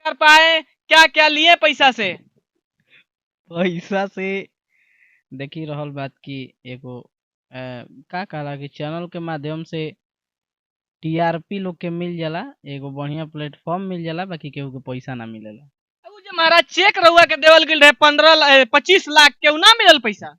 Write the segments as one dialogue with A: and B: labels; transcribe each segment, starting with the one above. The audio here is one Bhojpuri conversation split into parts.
A: कर पाए, क्या क्या लिए पैसा से?
B: पैसा से देखी रहल बात की एगो का कहला कि चैनल के माध्यम से टीआरपी लोग के मिल जाला, एगो बढ़िया प्लेटफॉर्म मिल जाला, बाकी केहू के पैसा ना मिलेला।
A: उ जे महाराज चेक रहुआ के देवल गेल रहे 25 लाख के, उ ना मिलल पैसा?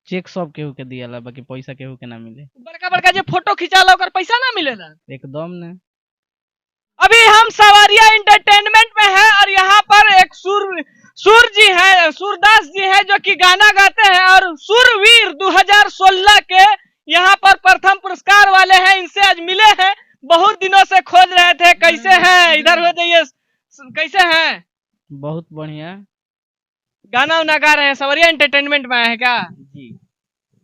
B: चेक सब केहू के दियाला, बाकी पैसा केहू के ना मिले।
A: बड़का बड़का जे फोटो खिंचाला ओकर पैसा ना मिलेला?
B: एकदम ने।
A: अभी हम सवारिया एंटरटेनमेंट में है और यहाँ पर एक सुर जी है, सूरदास जी है, जो कि गाना गाते हैं और सुरवीर 2016 के यहाँ पर प्रथम पुरस्कार वाले हैं। इनसे आज मिले हैं, बहुत दिनों से खोज रहे थे। कैसे हैं? इधर हो जाइए। कैसे हैं?
B: बहुत बढ़िया।
A: गाना उना गा रहे हैं, सवरिया एंटरटेनमेंट में आए हैं क्या?
B: जी।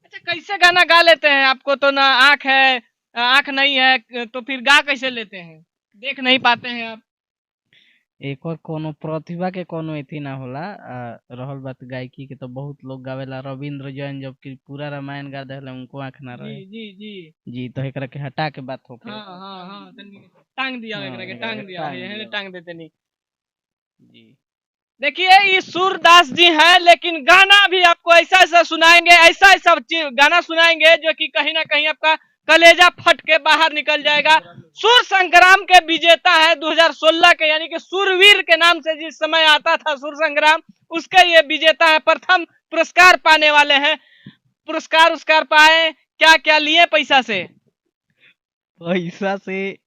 A: अच्छा, कैसे गाना गा लेते हैं? आपको तो ना आंख है, आंख नहीं है, तो फिर गा कैसे लेते हैं? देख नहीं पाते हैं आप?
B: एक और कोनो प्रतिभा के कोनो एथी ना होला। रहल बात गायकी के, तो बहुत लोग गावेला, रविंद्र जैन जबकि पूरा रामायण गा देले, उनको आंख ना
A: जी
B: रहे।
A: जी जी।
B: जी, तो एकरा के हटा के बात होके।
A: हाँ हाँ हाँ, तनी टांग दिया
B: हाँ,
A: एकरा के,
B: एकरा के
A: टांग दिया
B: टांग
A: है,
B: दिया।
A: टांग देते नहीं।
B: जी।
A: देखिए ये सूरदास जी हैं, लेकिन गाना भी आपको ऐसा ऐसा सुनाएंगे, ऐसा ऐसा गाना सुनाएंगे जो कि कहीं ना कहीं आपका कलेजा फट के बाहर निकल जाएगा। सूर संग्राम के विजेता है 2016 के, यानी कि सूरवीर के नाम से जिस समय आता था सूर संग्राम, उसके ये विजेता है, प्रथम पुरस्कार पाने वाले हैं। पुरस्कार उसकार पाए, क्या क्या लिए पैसा से?
B: पैसा से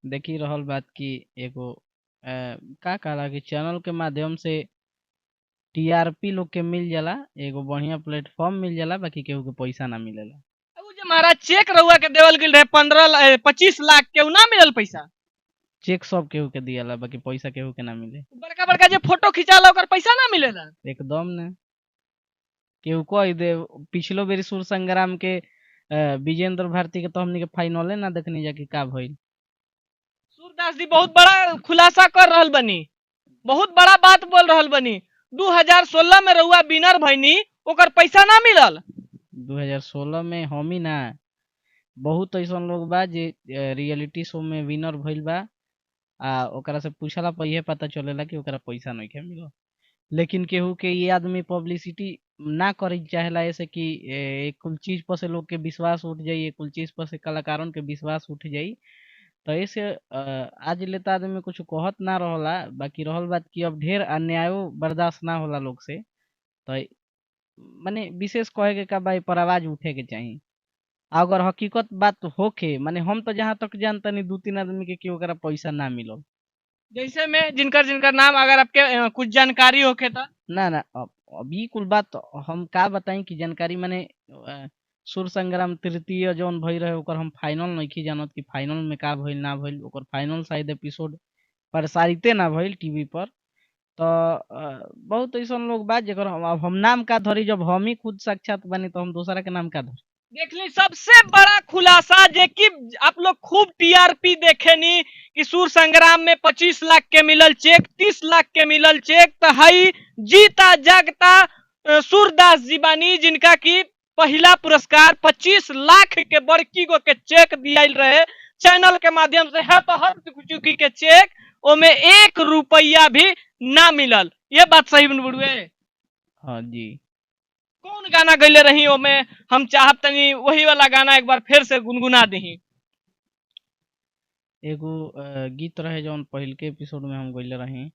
B: देखी रहल बात की एगो का कहला कि चैनल के माध्यम से टीआरपी लोग के मिल जाला, एगो बढ़िया प्लेटफॉर्म मिल जाला, बाकी केहू के पैसा ना मिलेला।
A: उ जे महाराज चेक रहुआ के देवल गेल रहे 25 लाख के, उ ना मिलल पैसा?
B: चेक सब केहू के दियाला, बाकी पैसा केहू के ना मिले।
A: बड़का बड़का जे फोटो खिंचाला ओकर पैसा ना मिलेला?
B: एकदम ने। केहू कह दे पिछलो बेरी सुर संग्राम के विजेंद्र भारती के तो हमनी के फाइनले ना देखनी जा कि का भइल।
A: सूरदास जी बहुत बड़ा खुलासा कर रहल बनी, बहुत बड़ा बात बोल रहल बनी। 2016 में रहुआ विनर भइनी, ओकर पैसा ना मिलल?
B: 2016 में हम ही ना, बहुत ऐसा लोग बा जे रियलिटी शो में विनर भइल बा, आ ओकरा से पूछला पर यह पता चलेला कि ओकरा पैसा नहीं मिलो। लेकिन केहू के ये आदमी पब्लिसिटी ना करे चाहेला, ऐसे कि कुल चीज पर से लोग के विश्वास उठ जाई, कुल चीज पर से कलाकारों के विश्वास उठ जाई। तो ऐसे आज लेता आदमी कुछ कहत ना रहला, बाकी रहल बात कि अब ढेर अन्यायो बर्दाश्त ना होला लोग से। तो माने विशेष कहे के का भाई पर आवाज उठे के चाहिए। अगर हकीकत बात होखे, माने हम तो जहाँ तक जानतनी 2-3 आदमी के कि ओकरा पैसा ना मिलो।
A: जैसे में जिनकर जिनकर नाम अगर आपके कुछ जानकारी होखे तो?
B: ना ना, अभी कुल बात हम का बताई कि जानकारी माने सुर संग्राम तृतीय जौन भई रहे ओकर हम फाइनल नहीं जानत कि फाइनल में का भइल ना भइल। ओकर फाइनल शायद एपिसोड प्रसारिते ना भइल टीवी पर। तो बहुत ऐसा लोग बा जेकर अब हम नाम का धरी, जब हम ही खुद साक्षात बनी तो हम दूसरा के नाम का धरी।
A: देख ली सबसे बड़ा खुलासा, जे कि आप लोग खूब टीआरपी देखेनी कि सूर संग्राम में 25 लाख के मिलल चेक, 30 लाख के मिलल चेक, तो हई जीता जागता सूरदास जी बानी, जिनका की पहला पुरस्कार 25 लाख के बड़की गो के चेक दिया रहे चैनल के माध्यम से, है तो हर चुकी के चेक, ओमे 1 रुपया भी ना मिलल। ये बात सही बुढ़ुए?
B: हाँ जी।
A: कौन गाना गैले रही ओमे? हम चाहत तनी वही वाला गाना एक बार फिर से गुनगुना दही।
B: एगो गीत रहे जौन पहिल के एपिसोड में हम गइले रही।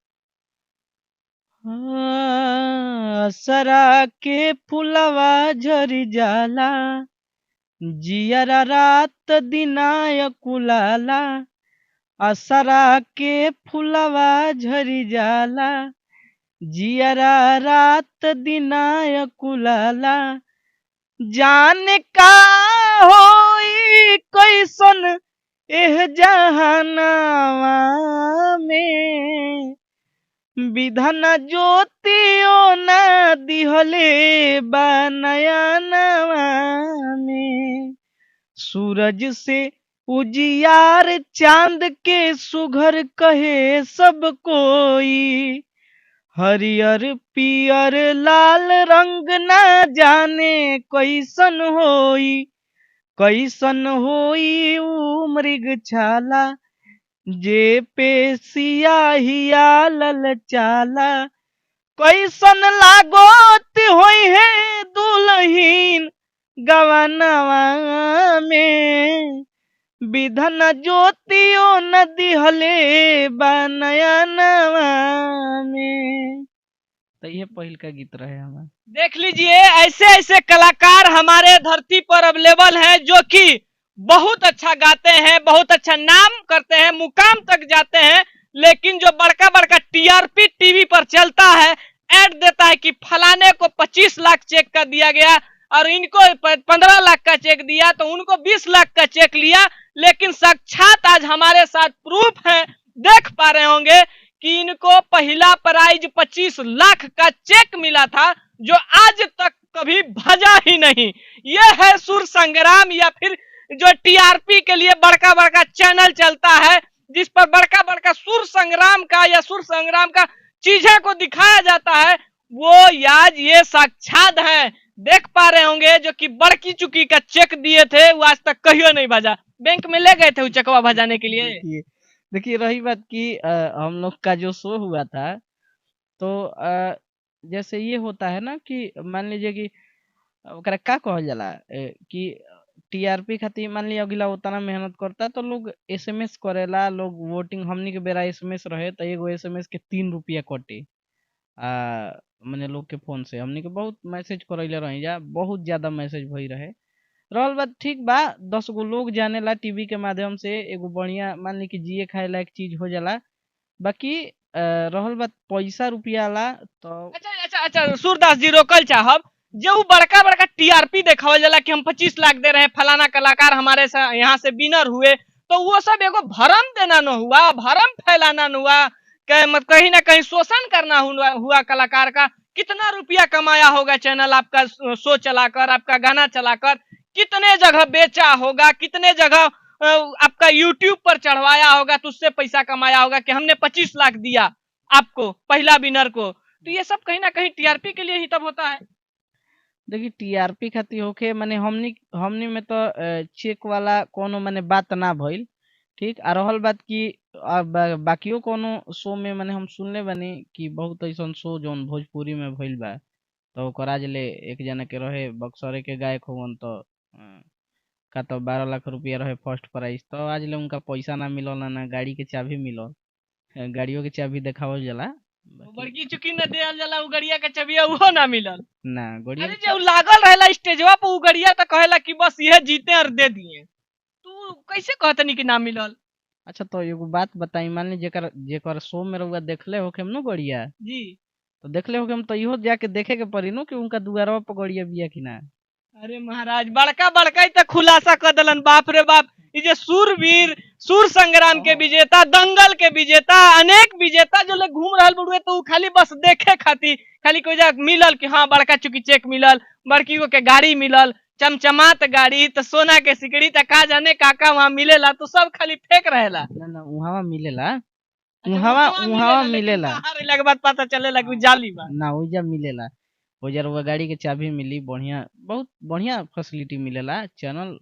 B: सरा के फुलवा झरी जाला, जियरा रात दिनाय कुलाला। असरा के फुलवा झरी जाला, जियरा रात दिनाय कुलाला। जाने का होई कैसन एह जहानावा में, विधन ज्योतियो ना दिहले बा नयनवा में। सूरज से उजियार चांद के सुघर कहे सब कोई, हरियर पियर लाल रंग ना जाने कैसन होई, कैसन होई ऊ मृग छाला। जे पे सियाहिया ललचाला कैसन लागोत होई है दुल्हीन गवनवा में विधन ज्योतियो न दिहले बनयनवा में। तो ये पहिल का गीत रहे हमारा।
A: देख लीजिए ऐसे ऐसे कलाकार हमारे धरती पर अवेलेबल हैं जो कि बहुत अच्छा गाते हैं, बहुत अच्छा नाम करते हैं, मुकाम तक जाते हैं, लेकिन जो बड़का बड़का टीआरपी टीवी पर चलता है, ऐड देता है कि फलाने को 25 लाख चेक का दिया गया और इनको 15 लाख का चेक दिया तो उनको 20 लाख का चेक लिया, लेकिन साक्षात आज हमारे साथ प्रूफ है, देख पा रहे होंगे कि इनको पहला प्राइज 25 लाख का चेक मिला था जो आज तक कभी भजा ही नहीं। यह है सुर संग्राम, या फिर जो टीआरपी के लिए बड़का बड़का चैनल चलता है जिस पर बड़का बड़का सुर संग्राम का या सुर संग्राम का चीजें को दिखाया जाता है, वो आज ये साक्षात है, देख पा रहे होंगे जो कि बड़की चुकी का चेक दिए थे वो आज तक कहियो नहीं भजा, बैंक में ले गए थे वो चकवा भजाने के लिए।
B: देखिए रही बात कि हम लोग का जो शो हुआ था तो जैसे ये होता है ना कि मान लीजिए कि ओकरा का कहल जाला कि टीआरपी खातिर मान लिया अगला उतना मेहनत करता तो लोग एसएमएस करेला, लोग वोटिंग हमनी के बेरा एसएमएस रहे तो एगो एसएमएस के 3 रुपया कटे माने लोग के फोन से हमनी के बहुत मैसेज करैले रही जा, बहुत ज्यादा मैसेज भई रहे। रहल बात ठीक बा 10 गो लोग जानेला टीवी के माध्यम से एगो बढ़िया मान ली कि जिए खाए लायक चीज हो जाला। बाकी रहल बात पैसा रुपया ला तो
A: अच्छा सूरदास जी रोकल चाहब, जो बड़का बड़का टीआरपी देखावल जाला कि हम 25 लाख दे रहे हैं, फलाना कलाकार हमारे यहाँ से विनर हुए, तो वो सब एगो भरम देना न हुआ, भरम फैलाना न हुआ, कहीं ना कहीं शोषण करना हुआ कलाकार का। कितना रुपया कमाया होगा चैनल आपका शो चलाकर, आपका गाना चलाकर, कितने जगह बेचा होगा, कितने जगह आपका यूट्यूब पर चढ़वाया होगा तो उससे पैसा कमाया होगा कि हमने 25 लाख दिया आपको पहला विनर को। तो ये सब कहीं ना कहीं टीआरपी के लिए ही तब होता है।
B: देखिए टीआरपी खातिर होके माने हमनी में तो चेक वाला कोनो माने बात ना भइल, ठीक। आ रहल बात कि बाकियो कोनो शो में माने हम सुनले बानी कि बहुत ऐसन शो जौन भोजपुरी में भइल बा तो ओकर आज ले एक जना के रहे बक्सरे के गायक होवन तो का तो 12 लाख रुपया रहे फर्स्ट प्राइज, तो आज ले उनका पैसा ना मिलल ना गाड़ी के चाबी मिलल, गाड़ियों के चाबी देखावल जाला
A: बड़की चुकी न देल जाला उगड़िया के चबिया उहो ना मिलल
B: ना गड़िया
A: अरे जो लागल रहेला स्टेजवा पे उगड़िया तो कहेला कि बस यह जीते और दे दिए, तू कैसे कहतनी कि ना मिलल।
B: अच्छा तो एगो बात बताई, मान ली जेकर जेकर शो में रउआ देखले होखे नु गड़िया
A: जी
B: तो देखले होखे हम तो इहो जाके देखे के पड़ी नु कि उनका दुआरवा पर गड़िया बिया कि ना।
A: अरे महाराज बड़का बड़का ही तो खुलासा कर दलन, बाप रे बाप, ये जो सूरवीर सुर संग्राम के विजेता, दंगल के विजेता, अनेक विजेता जो लोग घूम रहा बुढ़े तो खाली बस देखे खातिर खाली कोई जगह मिलल कि हाँ बड़का चुकी चेक मिलल, बड़की के गाड़ी मिलल, चमचमात गाड़ी तो सोना के सिकड़ी तो का जाने काका वहाँ मिलेला, तो सब खाली फेंक रहेला।
B: ना ना उहावा मिलेला,
A: उहावा
B: मिलेला
A: बाहर लगे बात पता चलेला कि जाली बा
B: ना ओइजा मिलेला, ओइजा रउआ गाड़ी के चाबी मिली, बढ़िया बहुत बढ़िया फैसिलिटी मिलेला, चैनल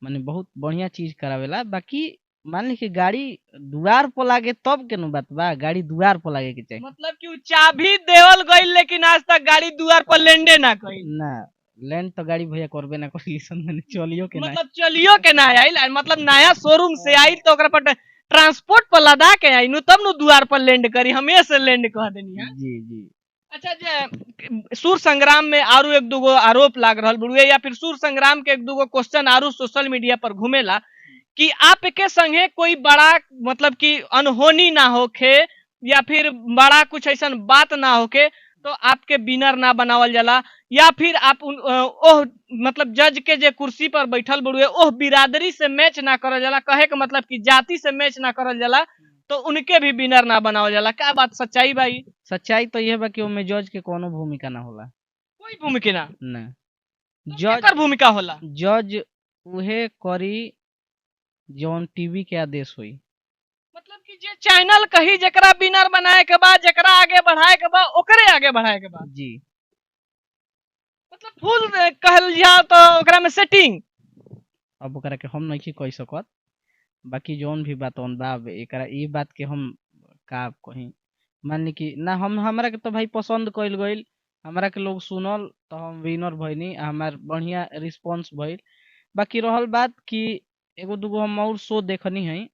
B: माने बहुत बढ़िया चीज करावेला। बाकी मान ली कि गाड़ी दुआर पर लागे तब के नु बात बा, गाड़ी दुआर पर लागे के चाहिए,
A: मतलब कि चाबी देवल गइल लेकिन आज तक गाड़ी दुआर पर लेंडे ना कइल
B: ना लैंड तो गाड़ी भैया करबे ना करी सन, माने चलियो के ना,
A: मतलब चलियो के ना आइल, मतलब नया शोरूम से आई तो ओकरा पर ट्रांसपोर्ट पर लदा के आई नु तब नु दुआर पर लैंड करी, हमें से लैंड कह देनी है।
B: जी जी।
A: अच्छा जे सुर संग्राम में आरू एक दूगो आरोप लाग रहल बुढ़िए, या फिर सुर संग्राम के एक दूगो क्वेश्चन आरू सोशल मीडिया पर घूमेला कि आपके संगे कोई बड़ा मतलब कि अनहोनी ना होखे या फिर बड़ा कुछ ऐसा बात ना होके तो आपके विनर ना बनावल जाला, या फिर आप ओह मतलब जज के जे कुर्सी पर बैठल बुढ़िए ओह बिरादरी से मैच ना करल जाला, कहे के मतलब कि जाति से मैच ना करल जाला तो उनके भी विनर ना बनावल जाला। क्या बात सच्चाई भाई?
B: सच्चाई तो यह बा कि ओमे जज के कोनो भूमिका ना होला,
A: कोई भूमिका ना,
B: ना
A: तो
B: जज
A: केकर भूमिका होला?
B: जज उहे करी जौन टीवी के आदेश होई,
A: मतलब कि जे चैनल कही जकरा विनर बनाए के बाद, जकरा आगे बढ़ाए के बाद ओकरे आगे बढ़ाए के बाद
B: जी
A: मतलब फुल कहल जा तो ओकरा में सेटिंग।
B: अब ओकरा के हम नहीं कह सकत, बाकी जौन भी बात बा एकरा ई बात के हम का कहीं मान ली कि ना हम हमरा के तो भाई पसंद कइल गइल, हमरा के लोग सुनल तो हम विनर भइनी, हमार बढ़िया रिस्पांस भइल। बाकी रहल बात कि एगो दूगो हम और शो देखनी है,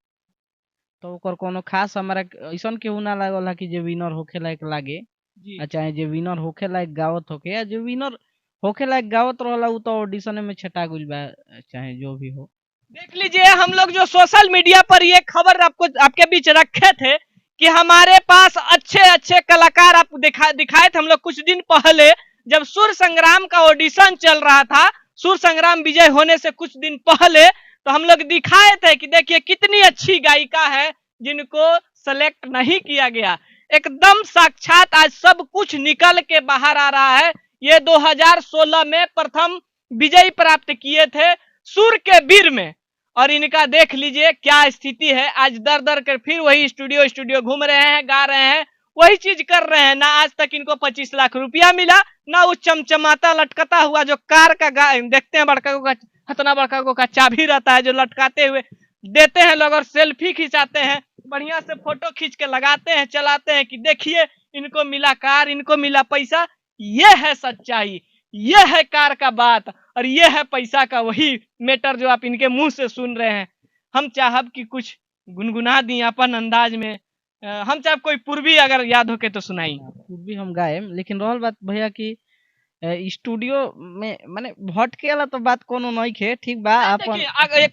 B: तो ओकर कोनो खास हमरा ऐसन केहू ना लागल है कि जे विनर होखे लायक लागे,
A: जी।
B: आ चाहे जे विनर होखे लायक गावत होखे, या जो विनर होखे लायक गावत रहला उ तो ऑडिशन में छटा गइल बा, चाहे जो भी हो।
A: देख लीजिए, हम लोग जो सोशल मीडिया पर ये खबर आपको आपके बीच रखे थे कि हमारे पास अच्छे अच्छे कलाकार आप दिखाए थे हम लोग कुछ दिन पहले, जब सुर संग्राम का ऑडिशन चल रहा था, सुर संग्राम विजय होने से कुछ दिन पहले, तो हम लोग दिखाए थे कि देखिए कितनी अच्छी गायिका है जिनको सेलेक्ट नहीं किया गया। एकदम साक्षात आज सब कुछ निकल के बाहर आ रहा है। ये 2016 में प्रथम विजय प्राप्त किए थे सुर के वीर में, और इनका देख लीजिए क्या स्थिति है। आज दर दर कर फिर वही स्टूडियो घूम रहे हैं, गा रहे हैं, वही चीज कर रहे हैं। ना आज तक इनको 25 लाख रुपया मिला, ना वो चमचमाता लटकता हुआ जो कार का देखते हैं बड़का को इतना बड़का को का चाबी रहता है जो लटकाते हुए देते हैं लोग, और सेल्फी खिंचाते हैं, बढ़िया से फोटो खींच के लगाते हैं, चलाते हैं कि देखिए इनको मिला कार, इनको मिला पैसा। ये है सच्चाई, ये है कार का बात, और ये है पैसा का वही मैटर जो आप इनके मुंह से सुन रहे हैं। हम चाहब कि कुछ गुनगुना दी अपन अंदाज में, हम चाहब कोई पूर्वी अगर याद होके तो सुनाई।
B: पूर्वी हम गाए, लेकिन रहल बात भैया की स्टूडियो में माने भटके वाला तो बात कोनो नहीं खे, ठीक बा अपन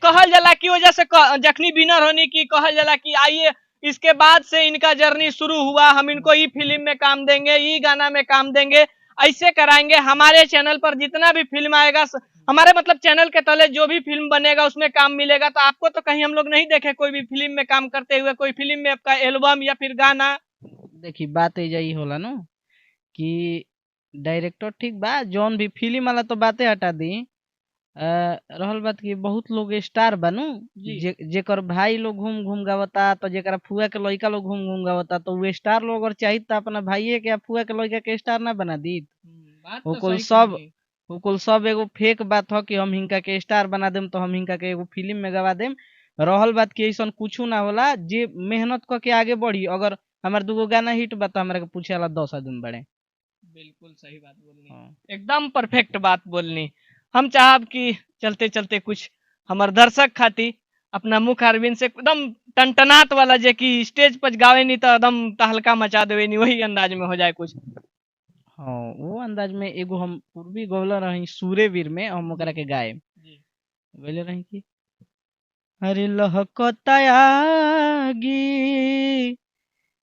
A: कहल जाला कि वजह से जखनी विनर होने की कहल जाला कि आइए इसके बाद से इनका जर्नी शुरू हुआ, हम इनको ई फिल्म में काम देंगे, ई गाना में काम देंगे, ऐसे कराएंगे। हमारे चैनल पर जितना भी फिल्म आएगा, हमारे मतलब चैनल के तले जो भी फिल्म बनेगा उसमें काम मिलेगा। तो आपको तो कहीं हम लोग नहीं देखे कोई भी फिल्म में काम करते हुए, कोई फिल्म में आपका एल्बम या फिर गाना।
B: देखी बात यही होला ना कि डायरेक्टर ठीक बा, जौन भी फिल्म वाला तो बातें हटा दी, रहल बात की बहुत लोग स्टार बनू जेकर भाई लोग घूम घूम गावता, तो जेकरा फुआ के लड़का लोग घूम घूम गावता, तो वो स्टार लोग अगर चाहिए तो अपना भाई के फुआ के लड़का के स्टार ना बना दी। कुल सब एगो फेक बात हो कि हम हिंका के स्टार बना देम तो हम हिंका के एगो फिल्म में गवा देम। रहल बात की ऐसा कुछ ना होला, जे मेहनत करके आगे बढ़ी। अगर हमार दूगो गाना हिट बा तो हमरा के पूछे वाला 10 आदमी बड़े।
A: बिल्कुल सही बात बोलनी, एकदम परफेक्ट बात बोलनी। हम चाहब कि चलते चलते कुछ हमार दर्शक खाती अपना मुख अरविंद से एकदम टनटनात वाला जे कि स्टेज पर गावे नहीं तो एकदम तहलका मचा देवे नहीं, वही अंदाज में हो जाए कुछ।
B: हाँ वो अंदाज में एगो हम पूर्वी गौला रही सूर्य वीर में, हम ओकरा के गाए बोले रही कि अरे लहकतायागी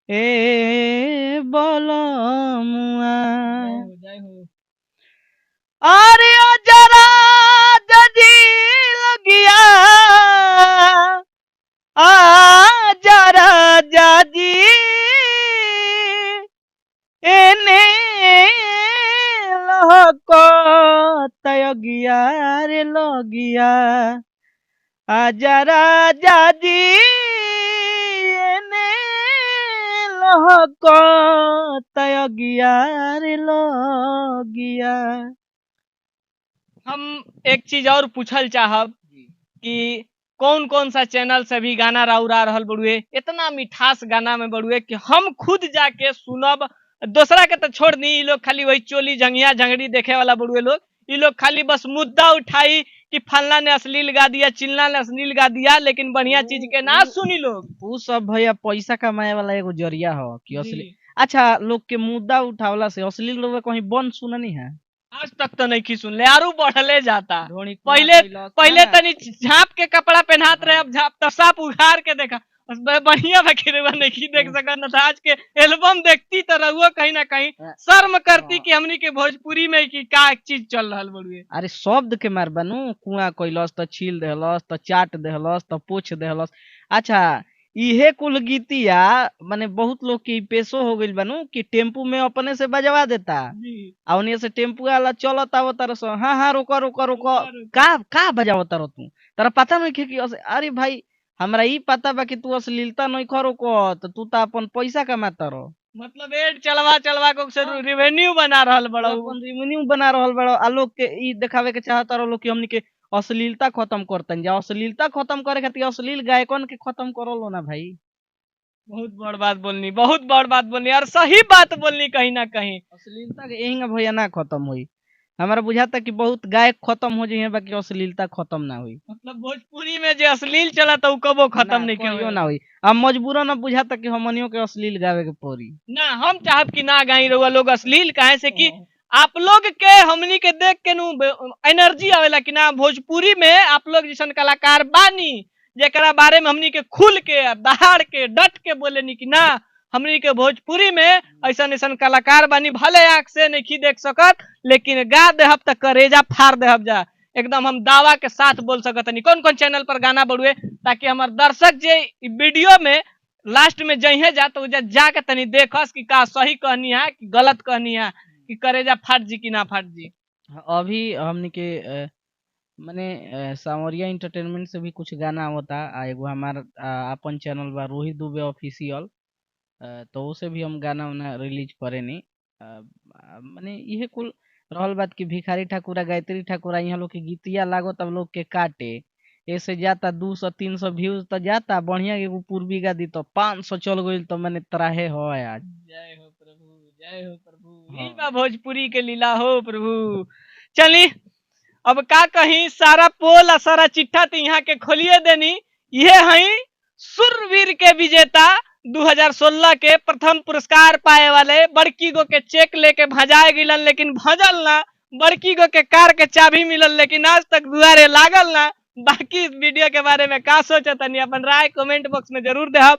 B: ए बलमुआ, अरे जरा जजी लगिया आ जरा जाजी एने लहकतायागिया रे लगिया आ जरा जाजी एने लहकतायागिया रे लगिया।
A: हम एक चीज और पूछल चाहब कि कौन कौन सा चैनल से भी गाना राउरा रहल बड़ुए, इतना मिठास गाना में बड़ुए कि हम खुद जाके सुनब। दूसरा के तो छोड़ दी, ये लोग खाली वही चोली झंगिया झंगड़ी देखे वाला बड़ुए लोग, ये लोग खाली बस मुद्दा उठाई कि फलना ने अश्लील गा दिया, चिल्ला ने अश्लील गा दिया, लेकिन बढ़िया चीज के ना सुनी लोग।
B: वो सब भैया पैसा कमाए वाला एगो जरिया हो कि अश्लील। अच्छा, लोग के मुद्दा उठावला से अश्लील लोग कहीं बंद सुननी है?
A: आज तक तो नहीं की सुन ले, आरू बढ़ले जाता। पहले तनी झाँप के कपड़ा पहनात रहे, अब झाँप तो साफ उघार के देखा बढ़िया बखेरवा नहीं देख सका न था। आज के एल्बम देखती तो रहुआ कहीं ना कहीं शर्म करती कि हमनी के भोजपुरी में की का एक चीज चल रहा बड़ुए।
B: अरे शब्द के मार बनू, कुआ कोइलस तो छील देहलस तो चाट देहलस तो पोछ देहलस। अच्छा इहे कुल गीतिया माने बहुत लोग के पेशो हो गइल बनू कि टेम्पू में अपने से बजवा देता, आ उन्हीं से टेम्पू वाला चलता वो तरह। हाँ हाँ रोको रोको रोको, का बजावता रहो तू, तारा पता नहीं कि अरे भाई हमरा ई पता बा कि तू अश्लीलता नहीं करो को, तो तू तो अपन पैसा कमाता रहो।
A: मतलब एड चलवा चलवा को रेवेन्यू बना रहल बड़ा,
B: रेवेन्यू बना रहल बड़ा। आ लोग के ई दिखावे के चाहता रहो कि हमनी के अश्लीलता खत्म करतन जा। अश्लीलता खत्म करे खातिर अश्लील गायकन के खत्म करो लो ना भाई।
A: बहुत बड़ बात बोलनी, बहुत बड़ बात बोलनी और सही बात बोलनी कहीं ना कहीं।
B: अश्लीलता के यही भैया ना खत्म हुई। हमारा बुझाता कि बहुत गायक खत्म हो जाइए बाकी अश्लीलता खत्म ना हुई।
A: मतलब भोजपुरी में जो अश्लील चला था कबो खत्म नहीं
B: कहियो
A: के
B: ना हुई। अब मजबूरन अब बुझाता कि हमनियों के अश्लील गावे के पड़ी।
A: ना हम चाहब कि ना गाई रहुआ लोग अश्लील, काहे से कि आप लोग के हमनी के देख के नु एनर्जी आवेला कि ना भोजपुरी में आप लोग जैसन कलाकार बानी जेकरा बारे में हमनी के खुल के दहाड़ के डट के बोले नी कि ना हमनी के भोजपुरी में ऐसा ऐसा कलाकार बानी, भले आंख से नहीं देख सकत लेकिन गा देहब त करेजा फाड़ देहब जा। एकदम हम दावा के साथ बोल सकत नहीं। कौन कौन चैनल पर गाना बढ़ुए ताकि हमार दर्शक जे वीडियो में लास्ट में जइहे जा तो जाके तनी देखस कि का सही कहनी है कि गलत कहनी है, कि करेजा फाट जी कि ना फाट जी।
B: अभी हमने के माने सावरिया एंटरटेनमेंट से भी कुछ गाना होता। एगो हमार अपन चैनल बा रोहित दुबे ऑफिशियल, तो उसे भी हम गाना उना रिलीज करे नी। माने यह कुल रहल बात की भिखारी ठाकुरा गायत्री ठाकुरा यहाँ लोग के गीतिया लागो तब लोग के काटे ऐसे जाता 200-300 व्यूज तो जाता। बढ़िया एगो पूर्वी गा दी तो 500 चल गई तो मैंने तराहे हो आज।
A: जय हो प्रभु, जय हो प्रभु। यही बा भोजपुरी के लीला हो प्रभु। चली अब का कहीं सारा पोल और सारा चिट्ठा तो यहाँ के खोलिए देनी। ये हई सुरवीर के विजेता 2016 के प्रथम पुरस्कार पाए वाले बड़की गो के चेक लेके भजाए गिलन लेकिन भजल ना, बड़की गो के कार के चाबी मिलल लेकिन आज तक दुआरे लागल ना। बाकी इस वीडियो के बारे में का सोचा तनी अपन राय कमेंट बॉक्स में जरूर देहब।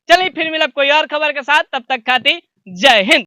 A: चलिए फिर मिलब कोई और खबर के साथ, तब तक खाती जय हिंद।